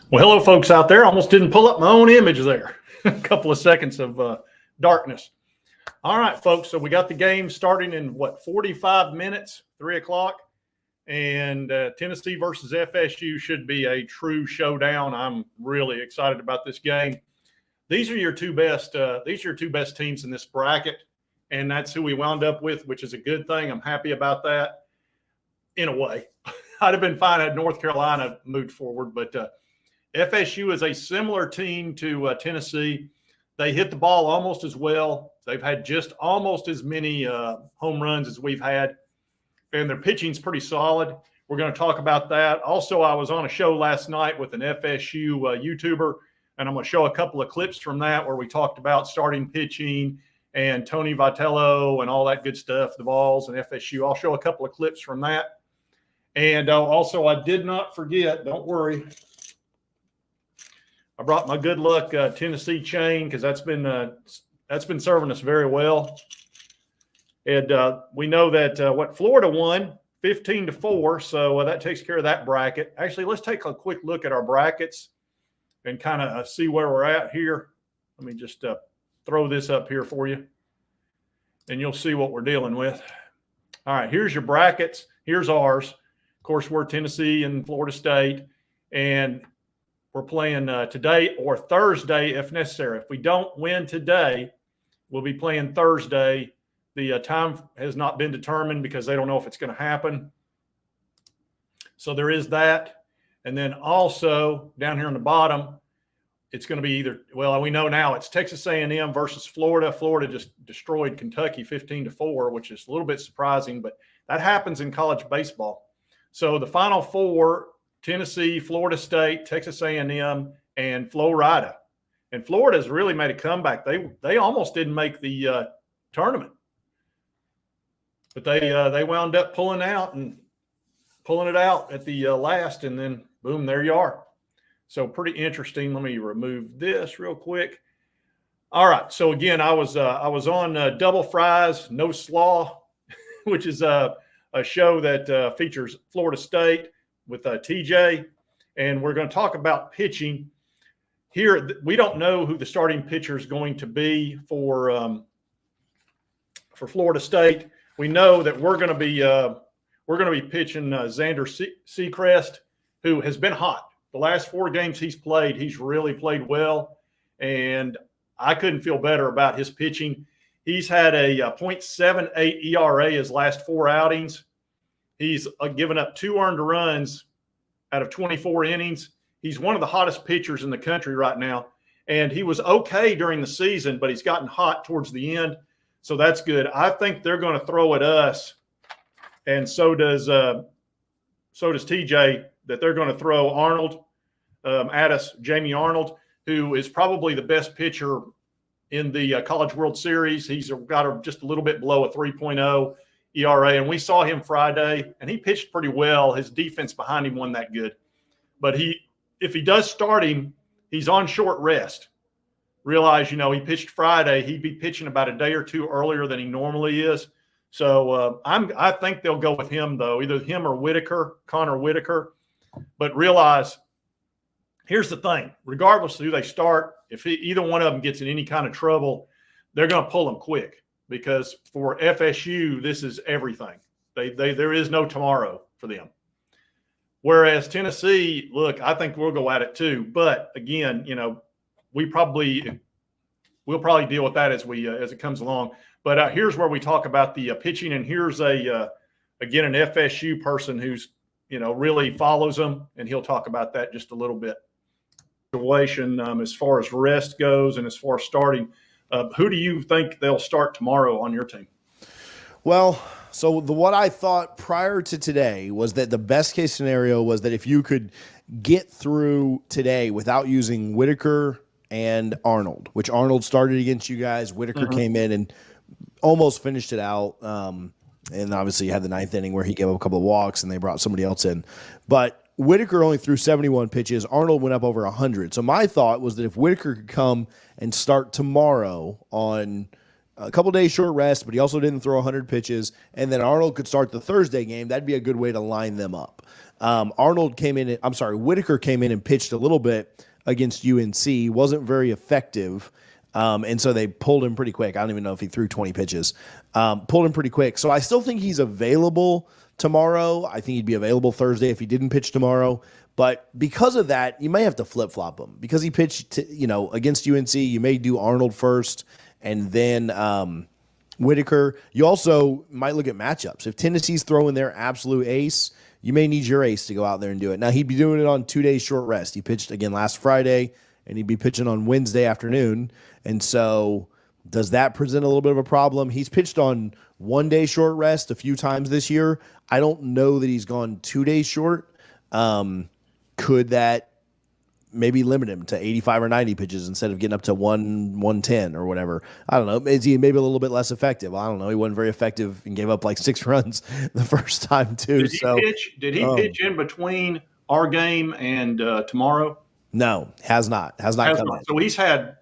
Well, hello, folks out there. Almost didn't pull up my own image there. A couple of seconds of darkness. All right, folks. So we got the game starting in, 45 minutes, 3 o'clock. And Tennessee versus FSU should be a true showdown. I'm really excited about this game. These are your two best teams in this bracket. And that's who we wound up with, which is a good thing. I'm happy about that in a way. I'd have been fine had North Carolina moved forward, but FSU is a similar team to Tennessee. They hit the ball almost as well. They've had just almost as many home runs as we've had, and their pitching's pretty solid. We're going to talk about that. Also, I was on a show last night with an FSU YouTuber, and I'm going to show a couple of clips from that where we talked about starting pitching and Tony Vitello and all that good stuff, the Vols and FSU. I'll show a couple of clips from that. And also, I did not forget, don't worry, I brought my good luck Tennessee chain because that's been serving us very well. And we know that Florida won 15-4, so that takes care of that bracket. Actually, let's take a quick look at our brackets and kind of see where we're at here. Let me just throw this up here for you, and you'll see what we're dealing with. All right, here's your brackets. Here's ours. Of course, we're Tennessee and Florida State, and we're playing today or Thursday if necessary. If we don't win today, we'll be playing Thursday. The time has not been determined because they don't know if it's going to happen. So there is that. And then also down here on the bottom, it's going to be either, well, we know now it's Texas A&M versus Florida. Florida just destroyed Kentucky 15-4, which is a little bit surprising, but that happens in college baseball. So the Final Four, Tennessee, Florida State, Texas A&M, and Florida. And Florida's really made a comeback. They almost didn't make the tournament, but they wound up pulling it out at the last, and then boom, there you are. So pretty interesting. Let me remove this real quick. All right. So again, I was on Double Fries, No Slaw, which is a show that features Florida State with TJ, and we're going to talk about pitching here. We don't know who the starting pitcher is going to be for Florida State. We know that we're going to be pitching Xander Seacrest, who has been hot. The last 4 games he's played, he's really played well, and I couldn't feel better about his pitching. He's had a .78 ERA his last 4 outings. He's given up 2 earned runs out of 24 innings. He's one of the hottest pitchers in the country right now, and he was okay during the season, but he's gotten hot towards the end, so that's good. I think they're going to throw at us, and so does TJ, that they're going to throw Arnold at us, Jamie Arnold, who is probably the best pitcher in the College World Series. He's got just a little bit below a 3.0 ERA, and we saw him Friday, and he pitched pretty well. His defense behind him wasn't that good. But if he does start him, he's on short rest. Realize, he pitched Friday. He'd be pitching about a day or 2 earlier than he normally is. So I think they'll go with him, though, either him or Connor Whitaker. But realize, here's the thing. Regardless of who they start, if either one of them gets in any kind of trouble, they're going to pull them quick. Because for FSU, this is everything. There is no tomorrow for them. Whereas Tennessee, look, I think we'll go at it too. But again, we'll probably deal with that as it comes along. But here's where we talk about the pitching, and here's again an FSU person who's really follows them, and he'll talk about that just a little bit. As far as rest goes, and as far as starting. Who do you think they'll start tomorrow on your team? Well, so what I thought prior to today was that the best case scenario was that if you could get through today without using Whitaker and Arnold, which Arnold started against you guys, Whitaker came in and almost finished it out. And obviously you had the 9th inning where he gave up a couple of walks and they brought somebody else in. But Whitaker only threw 71 pitches. Arnold went up over 100. So my thought was that if Whitaker could come and start tomorrow on a couple days short rest, but he also didn't throw 100 pitches. And then Arnold could start the Thursday game. That'd be a good way to line them up. Whitaker came in and pitched a little bit against UNC, wasn't very effective. And so they pulled him pretty quick. I don't even know if he threw 20 pitches. Pulled him pretty quick. So I still think he's available tomorrow. I think he'd be available Thursday if he didn't pitch tomorrow. But because of that, you may have to flip-flop him. Because he pitched, against UNC, you may do Arnold first and then Whitaker. You also might look at matchups. If Tennessee's throwing their absolute ace, you may need your ace to go out there and do it. Now, he'd be doing it on 2 days short rest. He pitched again last Friday, and he'd be pitching on Wednesday afternoon. And so does that present a little bit of a problem? He's pitched on 1 day short rest a few times this year. I don't know that he's gone 2 days short. Could that maybe limit him to 85 or 90 pitches instead of getting up to 110 or whatever? I don't know. Is he maybe a little bit less effective? I don't know. He wasn't very effective and gave up like 6 runs the first time too. Did he pitch in between our game and tomorrow? No, has not come in. So he's had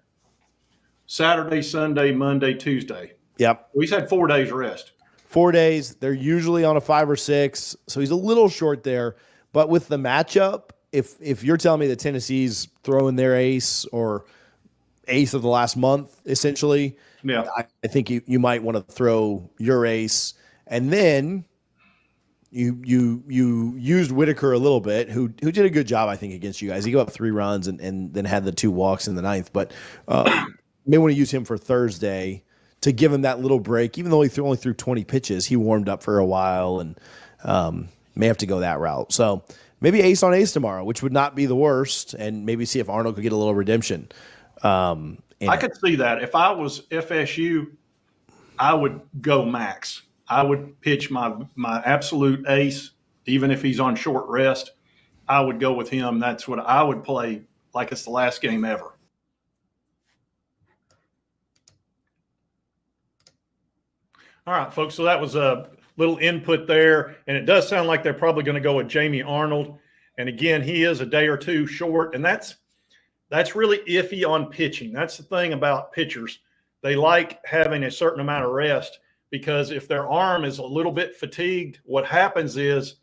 Saturday, Sunday, Monday, Tuesday. Yep. He's had 4 days rest. 4 days. They're usually on a 5 or 6. So he's a little short there. But with the matchup, if you're telling me that Tennessee's throwing their ace or ace of the last month, essentially, yeah, I think you might want to throw your ace. And then you used Whitaker a little bit, who did a good job, I think, against you guys. He got up 3 runs and then had the 2 walks in the 9th. But may want to use him for Thursday to give him that little break. Even though he only threw 20 pitches, he warmed up for a while and may have to go that route. So maybe ace on ace tomorrow, which would not be the worst, and maybe see if Arnold could get a little redemption. I could see that. If I was FSU, I would go max. I would pitch my absolute ace, even if he's on short rest. I would go with him. That's what I would play like it's the last game ever. All right, folks, so that was a little input there, and it does sound like they're probably going to go with Jamie Arnold. And again, he is a day or two short, and that's really iffy on pitching. That's the thing about pitchers. They like having a certain amount of rest because if their arm is a little bit fatigued, what happens is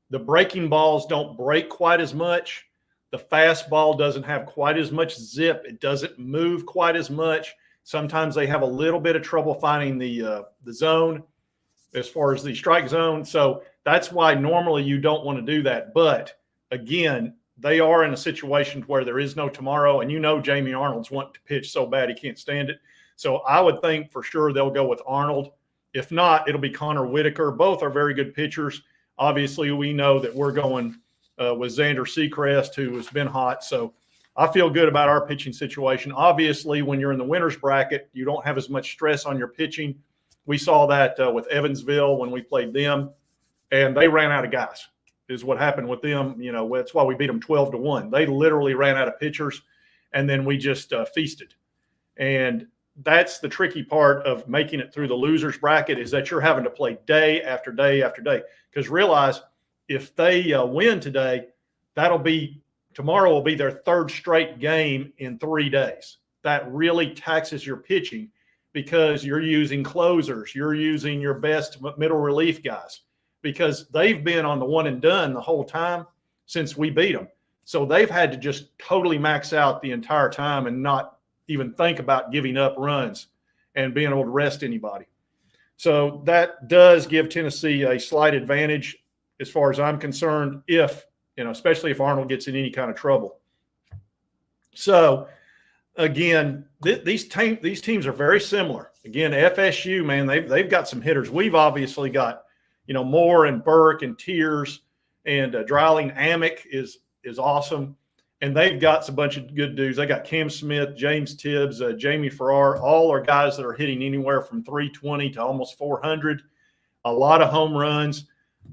the breaking balls don't break quite as much. The fastball doesn't have quite as much zip. It doesn't move quite as much. Sometimes they have a little bit of trouble finding the zone as far as the strike zone. So that's why normally you don't want to do that. But again, they are in a situation where there is no tomorrow, and Jamie Arnold's wanting to pitch so bad he can't stand it. So I would think for sure they'll go with Arnold. If not, it'll be Connor Whitaker. Both are very good pitchers. Obviously, we know that we're going with Xander Seacrest, who has been hot. So I feel good about our pitching situation. Obviously, when you're in the winner's bracket, you don't have as much stress on your pitching. We saw that with Evansville when we played them, and they ran out of guys is what happened with them. That's why we beat them 12-1. They literally ran out of pitchers, and then we just feasted. And that's the tricky part of making it through the loser's bracket is that you're having to play day after day after day. Because realize if they win today, tomorrow will be their 3rd straight game in 3 days. That really taxes your pitching because you're using closers. You're using your best middle relief guys because they've been on the one and done the whole time since we beat them. So they've had to just totally max out the entire time and not even think about giving up runs and being able to rest anybody. So that does give Tennessee a slight advantage as far as I'm concerned, especially if Arnold gets in any kind of trouble. So again, these teams are very similar. Again, FSU, man, they've got some hitters. We've obviously got, Moore and Burke and Tears and Dreiling. Amick is awesome. And they've got a bunch of good dudes. They got Cam Smith, James Tibbs, Jamie Farrar. All are guys that are hitting anywhere from 320 to almost 400. A lot of home runs.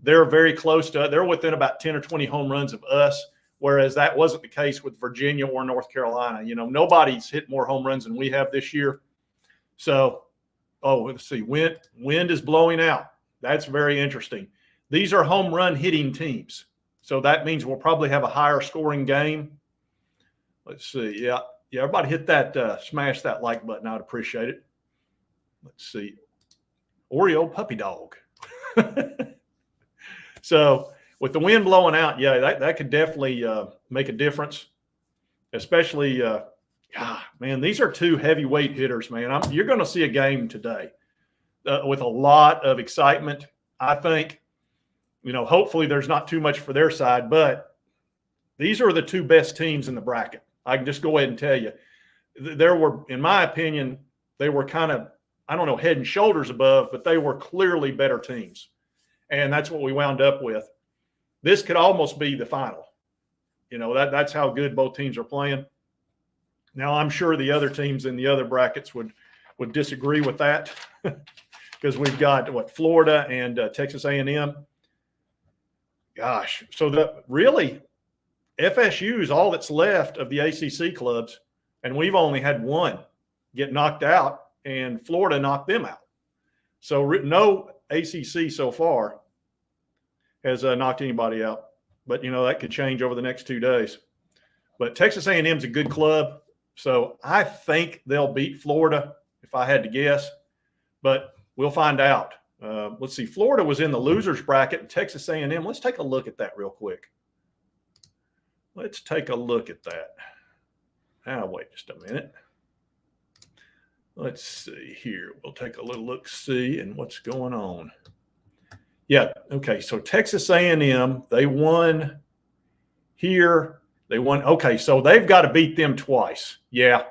They're very close to – they're within about 10 or 20 home runs of us, whereas that wasn't the case with Virginia or North Carolina. Nobody's hit more home runs than we have this year. So, let's see. Wind is blowing out. That's very interesting. These are home run hitting teams. So that means we'll probably have a higher scoring game. Let's see. Yeah, everybody hit that, smash that like button. I'd appreciate it. let's see, Oreo puppy dog. So with the wind blowing out, yeah, that could definitely make a difference, especially, man, these are two heavyweight hitters, man. You're going to see a game today with a lot of excitement. I think, hopefully there's not too much for their side, but these are the two best teams in the bracket. I can just go ahead and tell you. There were, in my opinion, they were kind of, I don't know, head and shoulders above, but they were clearly better teams. And that's what we wound up with. This could almost be the final. That's how good both teams are playing. Now, I'm sure the other teams in the other brackets would disagree with that because we've got, Florida and Texas A&M. Gosh, so really FSU is all that's left of the ACC clubs, and we've only had one get knocked out, and Florida knocked them out. So no ACC so far has knocked anybody out. But, that could change over the next 2 days. But Texas A&M is a good club, so I think they'll beat Florida if I had to guess. But we'll find out. Let's see. Florida was in the losers bracket, and Texas A&M. Let's take a look at that real quick. Let's take a look at that. Now, wait just a minute. Let's see here. We'll take a little look-see and what's going on. Yeah, okay, so Texas A&M, they won here. They won. Okay, so they've got to beat them twice. Yeah.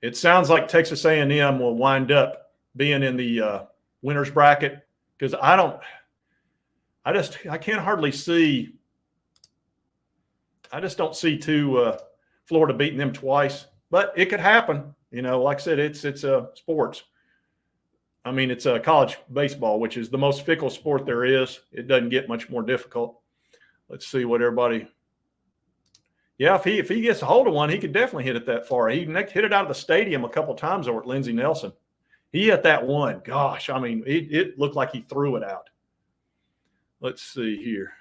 It sounds like Texas A&M will wind up being in the winners bracket because I can't hardly see. I just don't see Florida beating them twice, but it could happen. Like I said, it's sports. I mean, it's college baseball, which is the most fickle sport there is. It doesn't get much more difficult. Let's see what everybody. Yeah, if he gets a hold of one, he could definitely hit it that far. He hit it out of the stadium a couple times over at Lindsey Nelson. He hit that one. Gosh, I mean, it looked like he threw it out. Let's see here.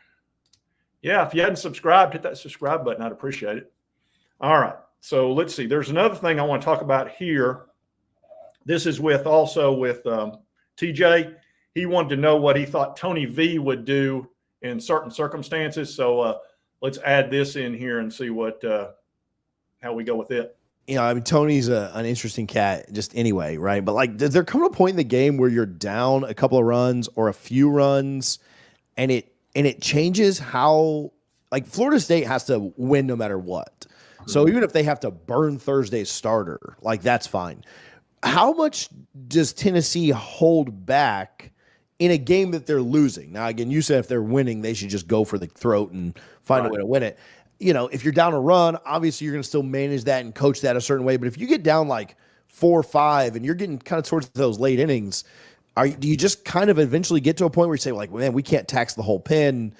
Yeah, if you hadn't subscribed, hit that subscribe button. I'd appreciate it. All right. So let's see. There's another thing I want to talk about here. This is with TJ. He wanted to know what he thought Tony V would do in certain circumstances. So let's add this in here and see how we go with it. I mean, Tony's an interesting cat just anyway, right? But does there come a point in the game where you're down a couple of runs or a few runs and it changes how Florida State has to win no matter what. So even if they have to burn Thursday's starter, that's fine. How much does Tennessee hold back in a game that they're losing? Now, again, you said if they're winning, they should just go for the throat and find a way to win it. If you're down a run, obviously you're going to still manage that and coach that a certain way. But if you get down 4 or 5 and you're getting kind of towards those late innings, do you just kind of eventually get to a point where you say, man, we can't tax the whole pen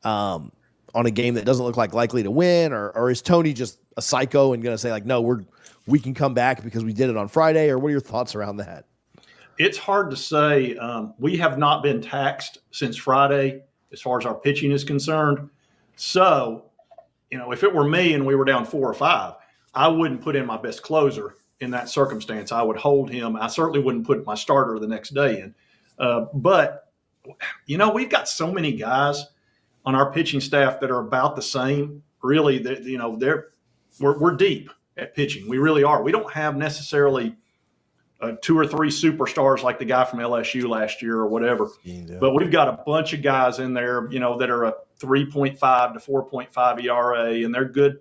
on a game that doesn't look likely to win? Or is Tony just a psycho and going to say, no, we can come back because we did it on Friday? Or what are your thoughts around that? It's hard to say. We have not been taxed since Friday as far as our pitching is concerned. So, if it were me and we were down 4 or 5, I wouldn't put in my best closer in that circumstance. I would hold him. I certainly wouldn't put my starter the next day in. But we've got so many guys on our pitching staff that are about the same. Really, we're deep at pitching. We really are. We don't have necessarily 2 or 3 superstars like the guy from LSU last year or whatever. Yeah. But we've got a bunch of guys in there, that are a 3.5 to 4.5 ERA, and they're good.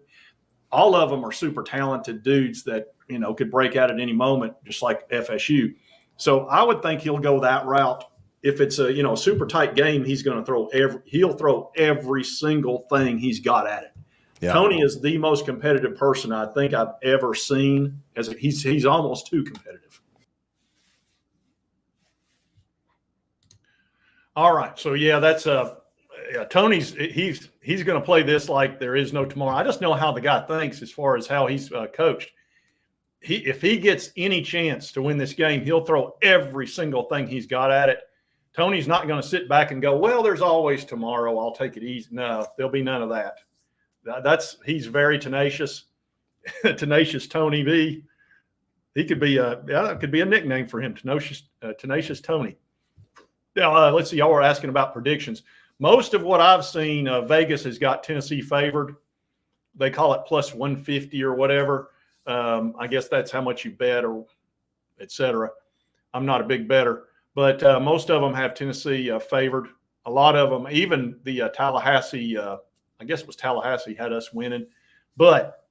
All of them are super talented dudes that, could break out at any moment, just like FSU. So I would think he'll go that route. If it's a super tight game, he's going to he'll throw every single thing he's got at it. Yeah. Tony is the most competitive person I think I've ever seen. He's almost too competitive. All right, so yeah, that's Tony's. He's going to play this like there is no tomorrow. I just know how the guy thinks as far as how he's coached. If he gets any chance to win this game, he'll throw every single thing he's got at it. Tony's not going to sit back and go, well, there's always tomorrow. I'll take it easy. No, there'll be none of that. He's very tenacious, tenacious Tony V. He could be that could be a nickname for him, Tenacious Tony. Now, let's see. Y'all were asking about predictions. Most of what I've seen, Vegas has got Tennessee favored. They call it plus 150 or whatever. I guess that's how much you bet or et cetera. I'm not a big bettor, but most of them have Tennessee favored. A lot of them, even the Tallahassee, I guess it was Tallahassee, had us winning. But,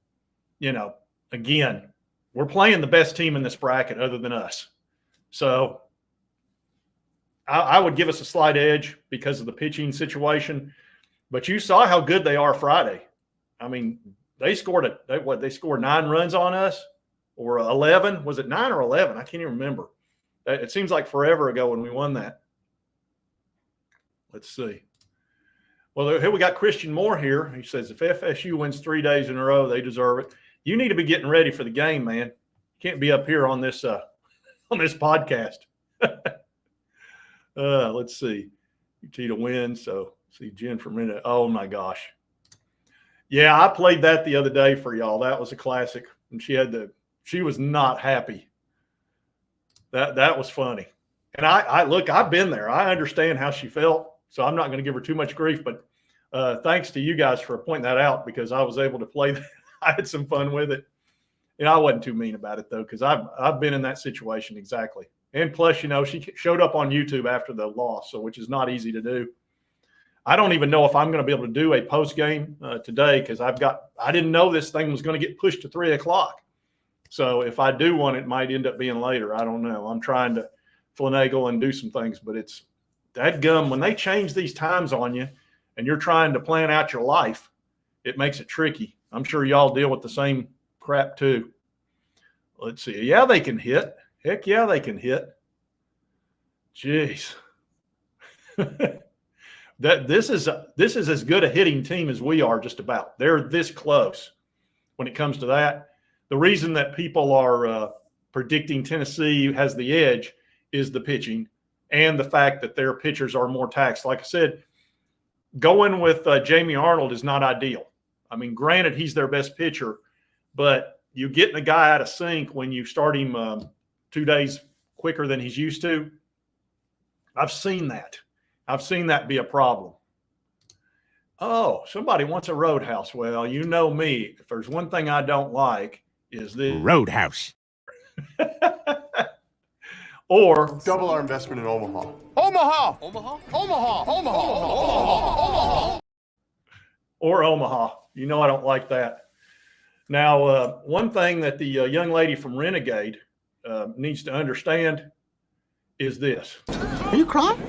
again, we're playing the best team in this bracket other than us. So I would give us a slight edge because of the pitching situation. But you saw how good they are Friday. I mean, they scored 9 runs on us, or 11. Was it 9 or 11? I can't even remember. It seems like forever ago when we won that. Let's see. Well, here we got Christian Moore here. He says, if FSU wins 3 days in a row, they deserve it. You need to be getting ready for the game, man. You can't be up here on this podcast. Let's see. UT to win. So see Jen from Rena. Oh my gosh. Yeah, I played that the other day for y'all. That was a classic. And she was not happy. That was funny. And I've been there. I understand how she felt. So I'm not going to give her too much grief, but thanks to you guys for pointing that out, because I was able to play that. I had some fun with it. And I wasn't too mean about it, though, because I've been in that situation exactly. And plus, she showed up on YouTube after the loss, which is not easy to do. I don't even know if I'm going to be able to do a post game today, because I didn't know this thing was going to get pushed to 3 o'clock. So if I do one, it might end up being later. I don't know. I'm trying to finagle and do some things, but it's that gum. When they change these times on you and you're trying to plan out your life, it makes it tricky. I'm sure y'all deal with the same crap too. Let's see. Yeah, they can hit. Heck yeah, they can hit. Jeez. This is as good a hitting team as we are, just about. They're this close when it comes to that. The reason that people are predicting Tennessee has the edge is the pitching and the fact that their pitchers are more taxed. Like I said, going with Jamie Arnold is not ideal. I mean, granted, he's their best pitcher, but you getting a guy out of sync when you start him 2 days quicker than he's used to. I've seen that. I've seen that be a problem. Oh, somebody wants a Roadhouse. Well, you know me. If there's one thing I don't like, is this Roadhouse. Or double our investment in Omaha. Omaha. Omaha. Omaha. Omaha. Omaha. Or Omaha. You know I don't like that. Now, one thing that the young lady from Renegade needs to understand is this. Are you crying?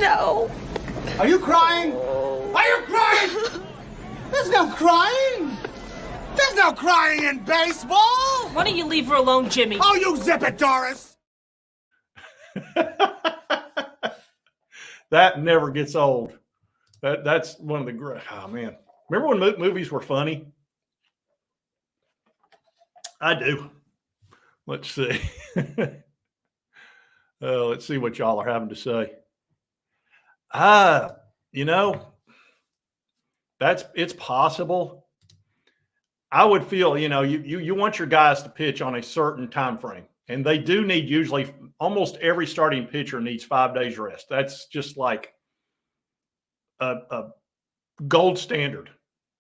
No. Are you crying? Are you crying? There's no crying. There's no crying in baseball. Why don't you leave her alone, Jimmy? Oh, you zip it, Doris. That never gets old. That's one of the great. Oh man, remember when movies were funny? I do. Let's see. Let's see what y'all are having to say. It's possible. I would feel, you want your guys to pitch on a certain time frame, and they do need, usually almost every starting pitcher needs 5 days rest. That's just like a gold standard.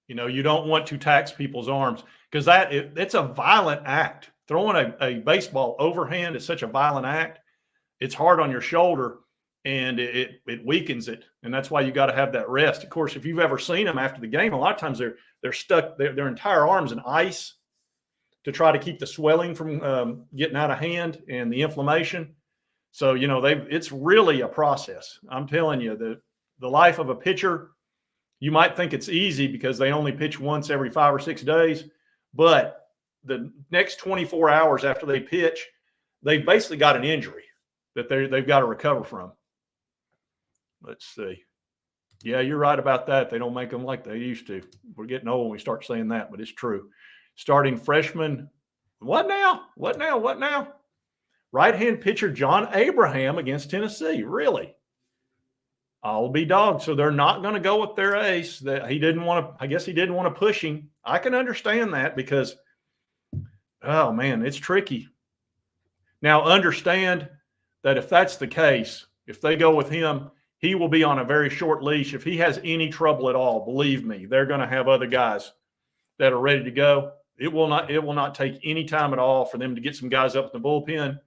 You don't want to tax people's arms, because it's a violent act. Throwing a baseball overhand is such a violent act. It's hard on your shoulder, and it weakens it. And that's why you got to have that rest. Of course, if you've ever seen them after the game, a lot of times they're stuck, their entire arms in ice to try to keep the swelling from getting out of hand and the inflammation. So, it's really a process. I'm telling you, the life of a pitcher, you might think it's easy because they only pitch once every 5 or 6 days, but the next 24 hours after they pitch, they've basically got an injury that they've got to recover from. Let's see. Yeah, you're right about that. They don't make them like they used to. We're getting old when we start saying that, but it's true. Starting freshman. What now? Right-hand pitcher John Abraham against Tennessee. Really? I'll be dogged. So they're not going to go with their ace. That he didn't want to. I guess he didn't want to push him. I can understand that, because Oh, man, it's tricky. Now, understand that if that's the case, if they go with him, he will be on a very short leash. If he has any trouble at all, believe me, they're going to have other guys that are ready to go. It will not take any time at all for them to get some guys up in the bullpen.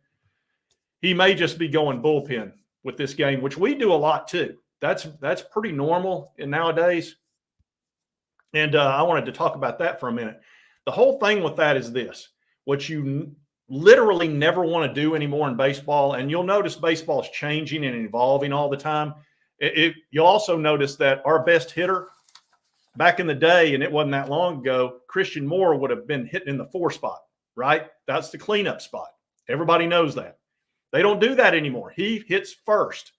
He may just be going bullpen with this game, which we do a lot too. That's pretty normal in nowadays. And I wanted to talk about that for a minute. The whole thing with that is this: what you literally never want to do anymore in baseball, and you'll notice baseball is changing and evolving all the time. You'll also notice that our best hitter back in the day, and it wasn't that long ago, Christian Moore would have been hitting in the 4 spot, right? That's the cleanup spot. Everybody knows that. They don't do that anymore. He hits first,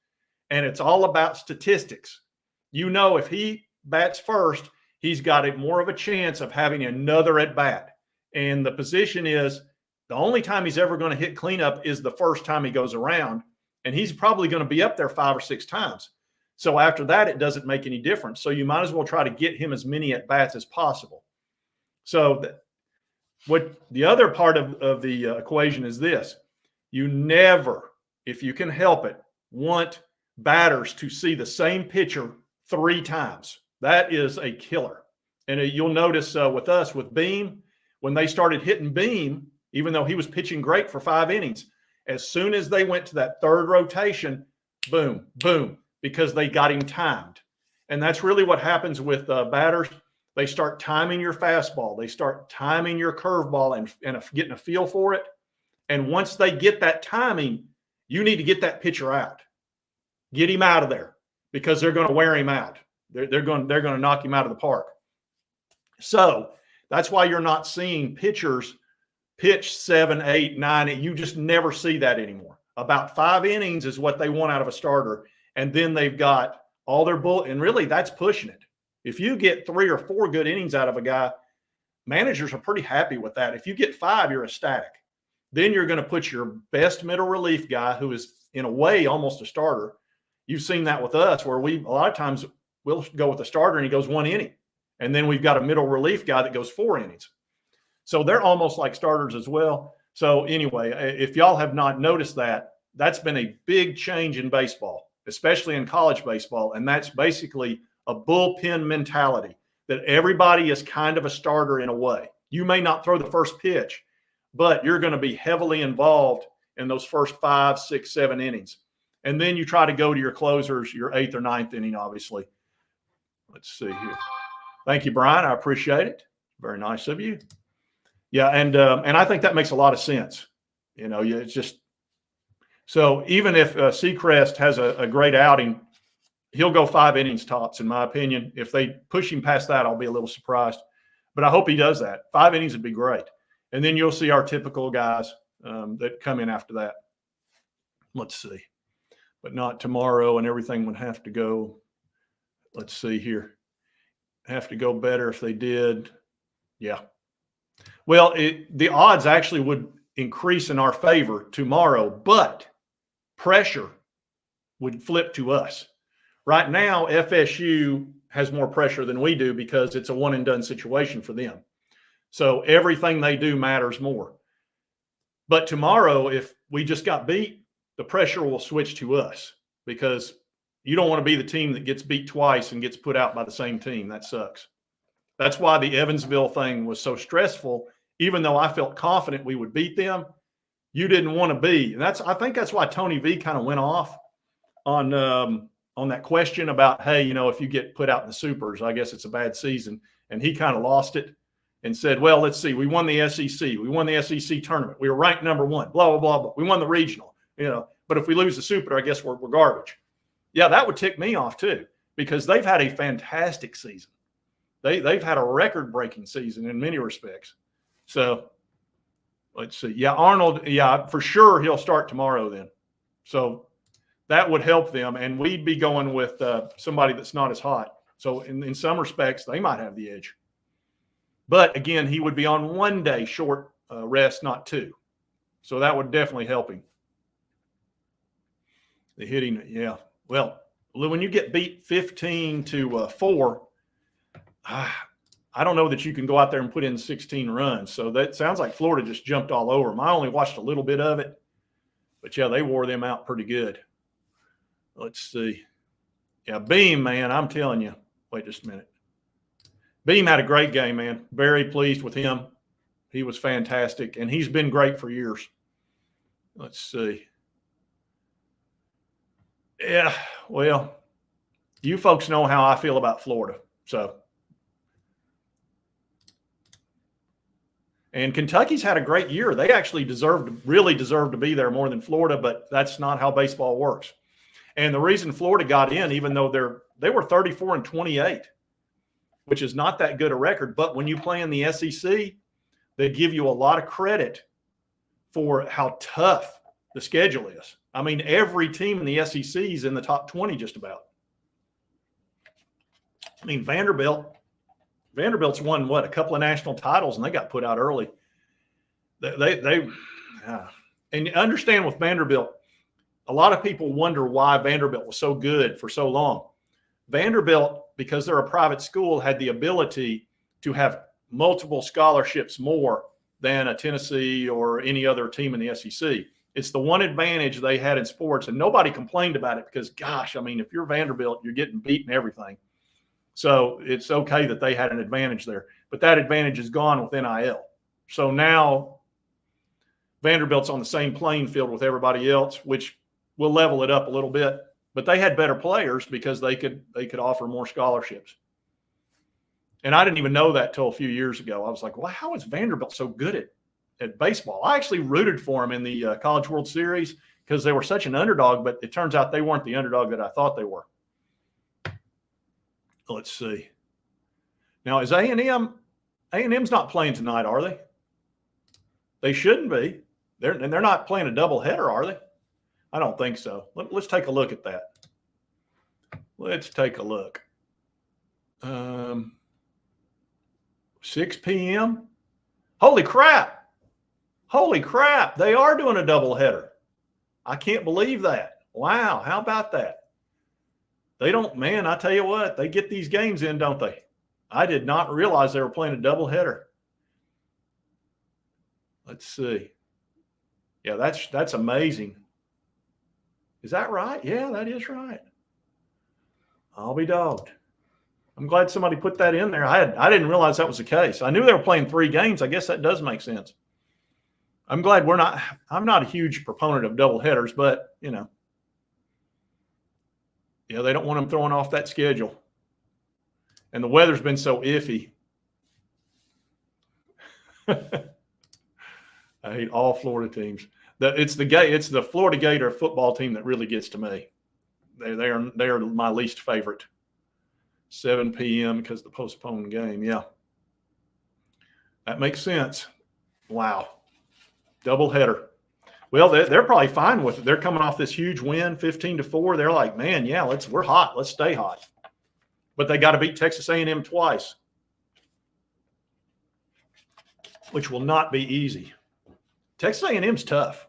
and it's all about statistics. You know, if he bats first, he's got more of a chance of having another at bat. And the position is the only time he's ever going to hit cleanup is the first time he goes around, and he's probably going to be up there 5 or 6 times. So after that, it doesn't make any difference. So you might as well try to get him as many at bats as possible. So what the other part of the equation is this: you never, if you can help it, want batters to see the same pitcher 3 times. That is a killer. And you'll notice with us, with Beam, when they started hitting Beam, even though he was pitching great for 5 innings, as soon as they went to that 3rd rotation, boom, boom, because they got him timed. And that's really what happens with batters. They start timing your fastball. They start timing your curveball and getting a feel for it. And once they get that timing, you need to get that pitcher out. Get him out of there, because they're going to wear him out. They're going to knock him out of the park. So that's why you're not seeing pitchers pitch 7, 8, 9. You just never see that anymore. About 5 innings is what they want out of a starter. And then they've got all their bull, and really that's pushing it. If you get 3 or 4 good innings out of a guy, managers are pretty happy with that. If you get 5, you're ecstatic. Then you're going to put your best middle relief guy, who is in a way almost a starter. You've seen that with us, where a lot of times we'll go with a starter and he goes 1 inning. And then we've got a middle relief guy that goes 4 innings. So they're almost like starters as well. So anyway, if y'all have not noticed that, that's been a big change in baseball, especially in college baseball. And that's basically a bullpen mentality, that everybody is kind of a starter in a way. You may not throw the first pitch, but you're going to be heavily involved in those first 5, 6, 7 innings. And then you try to go to your closers, your 8th or 9th inning, obviously. Let's see here. Thank you, Brian. I appreciate it. Very nice of you. Yeah, and I think that makes a lot of sense. You know, it's just so even if Seacrest has a great outing, he'll go 5 innings tops, in my opinion. If they push him past that, I'll be a little surprised. But I hope he does that. 5 innings would be great. And then you'll see our typical guys that come in after that. Let's see. But not tomorrow, and everything would have to go. Let's see here. Have to go better if they did. Yeah. Well, the odds actually would increase in our favor tomorrow, but pressure would flip to us. Right now, FSU has more pressure than we do because it's a one-and-done situation for them. So everything they do matters more. But tomorrow, if we just got beat, the pressure will switch to us, because you don't want to be the team that gets beat twice and gets put out by the same team. That sucks. That's why the Evansville thing was so stressful. Even though I felt confident we would beat them, you didn't want to be. And I think that's why Tony V kind of went off on that question about, hey, you know, if you get put out in the supers, I guess it's a bad season. And he kind of lost it and said, well, let's see. We won the SEC. We won the SEC tournament. We were ranked number 1, blah, blah, blah, blah. We won the regional, you know. But if we lose the super, I guess we're garbage. Yeah, that would tick me off too, because they've had a fantastic season. They've had a record-breaking season in many respects. So let's see. Yeah, Arnold, yeah, for sure he'll start tomorrow then. So that would help them, and we'd be going with somebody that's not as hot. So in some respects, they might have the edge. But again, he would be on 1 day short rest, not 2. So that would definitely help him. The hitting, yeah. Well, when you get beat 15-4, I don't know that you can go out there and put in 16 runs. So that sounds like Florida just jumped all over them. I only watched a little bit of it, but yeah, they wore them out pretty good. Let's see. Yeah, Beam, man, I'm telling you. Wait just a minute. Beam had a great game, man. Very pleased with him. He was fantastic, and he's been great for years. Let's see. Yeah, well, you folks know how I feel about Florida. So, and Kentucky's had a great year. They actually really deserve to be there more than Florida, but that's not how baseball works. And the reason Florida got in, even though they were 34-28, which is not that good a record, but when you play in the SEC, they give you a lot of credit for how tough the schedule is. I mean, every team in the SEC is in the top 20 just about. I mean, Vanderbilt's won, a couple of national titles, and they got put out early. And understand with Vanderbilt, a lot of people wonder why Vanderbilt was so good for so long. Vanderbilt, because they're a private school, had the ability to have multiple scholarships more than a Tennessee or any other team in the SEC. It's the one advantage they had in sports, and nobody complained about it because, gosh, I mean, if you're Vanderbilt, you're getting beaten everything. So it's okay that they had an advantage there. But that advantage is gone with NIL. So now Vanderbilt's on the same playing field with everybody else, which will level it up a little bit. But they had better players because they could offer more scholarships. And I didn't even know that till a few years ago. I was like, well, how is Vanderbilt so good at baseball? I actually rooted for them in the College World Series because they were such an underdog, but it turns out they weren't the underdog that I thought they were. Let's see. Now, is A&M's not playing tonight, are they? They shouldn't be. They're not playing a doubleheader, are they? I don't think so. Let's take a look at that. Let's take a look. 6 p.m. Holy crap. Holy crap. They are doing a doubleheader. I can't believe that. Wow. How about that? They don't, man, I tell you what, they get these games in, don't they? I did not realize they were playing a doubleheader. Let's see. Yeah, that's amazing. Is that right? Yeah, that is right. I'll be dogged. I'm glad somebody put that in there. I didn't realize that was the case. I knew they were playing 3 games. I guess that does make sense. I'm glad I'm not a huge proponent of doubleheaders, but, you know. Yeah, they don't want them throwing off that schedule. And the weather's been so iffy. I hate all Florida teams. It's the Florida Gator football team that really gets to me. They are my least favorite. 7 p.m. because of the postponed game. Yeah, that makes sense. Wow, doubleheader. Well, they're probably fine with it. They're coming off this huge win, 15-4. They're like, man, yeah, we're hot. Let's stay hot. But they got to beat Texas A&M twice, which will not be easy. Texas A&M's tough.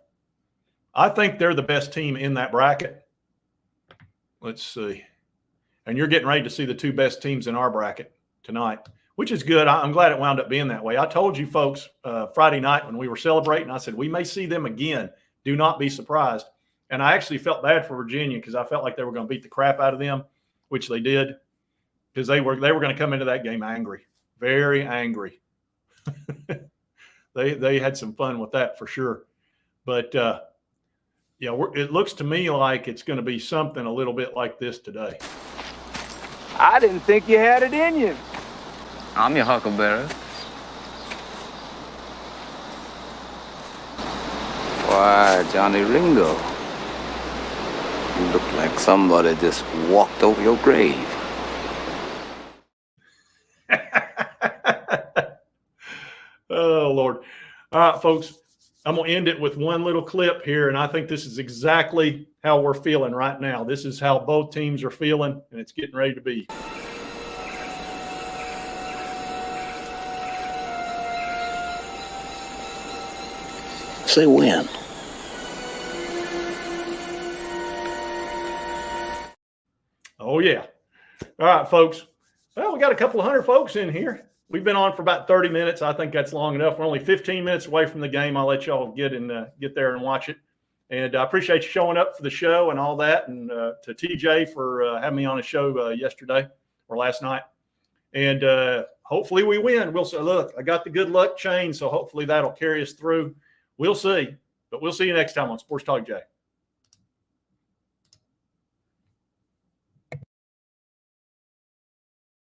I think they're the best team in that bracket. Let's see. And you're getting ready to see the 2 best teams in our bracket tonight, which is good. I'm glad it wound up being that way. I told you folks Friday night when we were celebrating, I said, we may see them again. Do not be surprised. And I actually felt bad for Virginia because I felt like they were going to beat the crap out of them, which they did, because they were going to come into that game angry, very angry. They had some fun with that for sure. But, it looks to me like it's going to be something a little bit like this today. I didn't think you had it in you. I'm your huckleberry. Why, Johnny Ringo, you look like somebody just walked over your grave. Oh, Lord. All right, folks, I'm going to end it with one little clip here, and I think this is exactly how we're feeling right now. This is how both teams are feeling, and it's getting ready to be. Say when. Oh, yeah. All right, folks. Well, we got a couple of 100 folks in here. we've been on for about 30 minutes. I think that's long enough. We're only 15 minutes away from the game. I'll let y'all get there and watch it. And I appreciate you showing up for the show and all that. And to TJ for having me on a show yesterday or last night. And hopefully we win. We'll see. Look, I got the good luck chain, so hopefully that'll carry us through. We'll see. But we'll see you next time on Sports Talk Jay.